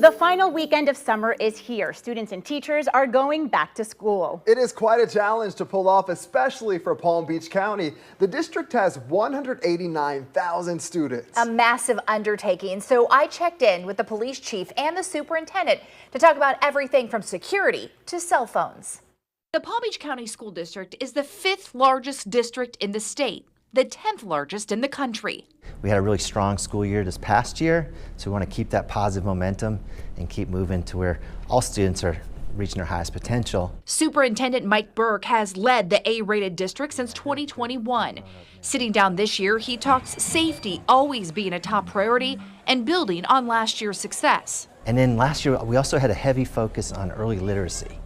The final weekend of summer is here. Students and teachers are going back to school. It is quite a challenge to pull off, especially for Palm Beach County. The district has 189,000 students. A massive undertaking. So I checked in with the police chief and the superintendent to talk about everything from security to cell phones. The Palm Beach County School District is the 5th largest district in the state, the 10th largest in the country. We had a really strong school year this past year, so we want to keep that positive momentum and keep moving to where all students are reaching their highest potential. Superintendent Mike Burke has led the A-rated district since 2021. Sitting down this year, he talks safety always being a top priority and building on last year's success. And then last year, we also had a heavy focus on early literacy.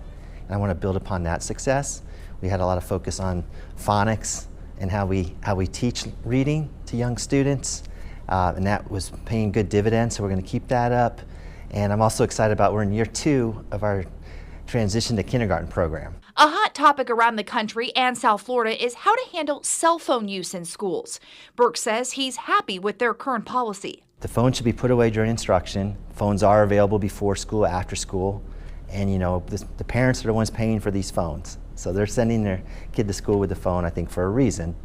And I want to build upon that success. We had a lot of focus on phonics and how we teach reading to young students, and that was paying good dividends, so we're going to keep that up. And I'm also excited about we're in year 2 of our transition to kindergarten program. A hot topic around the country and South Florida is how to handle cell phone use in schools. Burke says he's happy with their current policy. The phone should be put away during instruction. Phones are available before school, after school, and you know the parents are the ones paying for these phones. So they're sending their kid to school with the phone, I think, for a reason.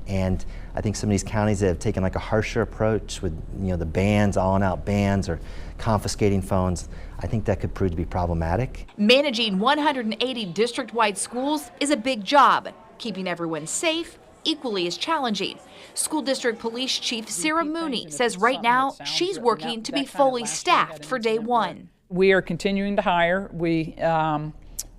And I think some of these counties that have taken like a harsher approach with the bans, all out bans or confiscating phones, I think that could prove to be problematic. Managing 180 district-wide schools is a big job. Keeping everyone safe equally is challenging. School District Police Chief Sarah Mooney says right now she's working to be fully staffed for day one. We are continuing to hire.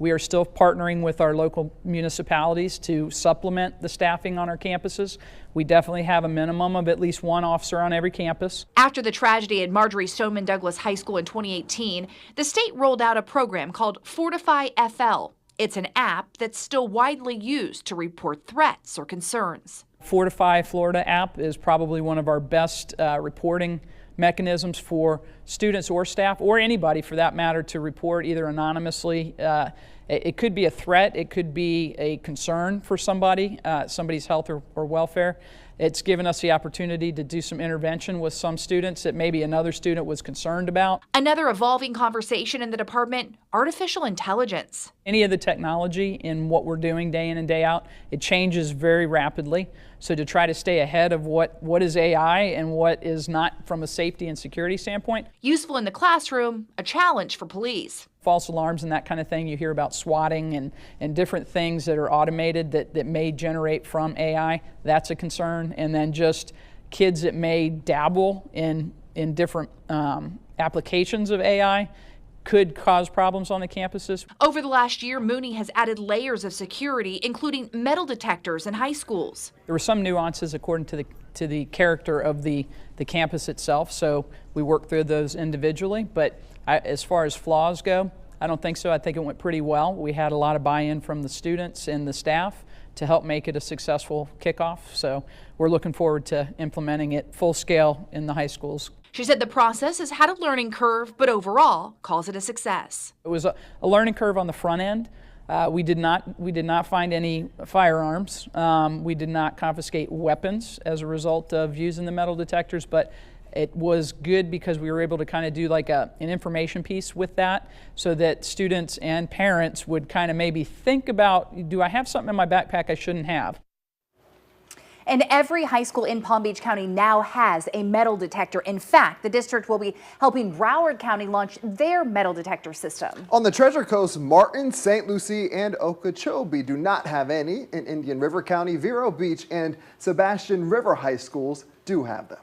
We are still partnering with our local municipalities to supplement the staffing on our campuses. We definitely have a minimum of at least one officer on every campus. After the tragedy at Marjory Stoneman Douglas High School in 2018, the state rolled out a program called Fortify FL. It's an app that's still widely used to report threats or concerns. Fortify Florida app is probably one of our best reporting mechanisms for students or staff, or anybody for that matter, to report either anonymously. It could be a threat, it could be a concern for somebody's health or welfare. It's given us the opportunity to do some intervention with some students that maybe another student was concerned about. Another evolving conversation in the department, artificial intelligence. Any of the technology in what we're doing day in and day out, it changes very rapidly. So to try to stay ahead of what is AI and what is not from a safety and security standpoint. Useful in the classroom, a challenge for police. False alarms and that kind of thing. You hear about swatting and different things that are automated that may generate from AI. That's a concern. And then just kids that may dabble in different applications of AI could cause problems on the campuses. Over the last year, Mooney has added layers of security, including metal detectors in high schools. There were some nuances according to the character of the campus itself, so we worked through those individually. But as far as flaws go, I don't think so. I think it went pretty well. We had a lot of buy-in from the students and the staff to help make it a successful kickoff. So we're looking forward to implementing it full scale in the high schools. She said the process has had a learning curve, but overall calls it a success. It was a learning curve on the front end. We did not find any firearms. We did not confiscate weapons as a result of using the metal detectors, but it was good because we were able to kind of do like an information piece with that so that students and parents would kind of maybe think about, do I have something in my backpack I shouldn't have? And every high school in Palm Beach County now has a metal detector. In fact, the district will be helping Broward County launch their metal detector system. On the Treasure Coast, Martin, St. Lucie, and Okeechobee do not have any. In Indian River County, Vero Beach and Sebastian River High Schools do have them.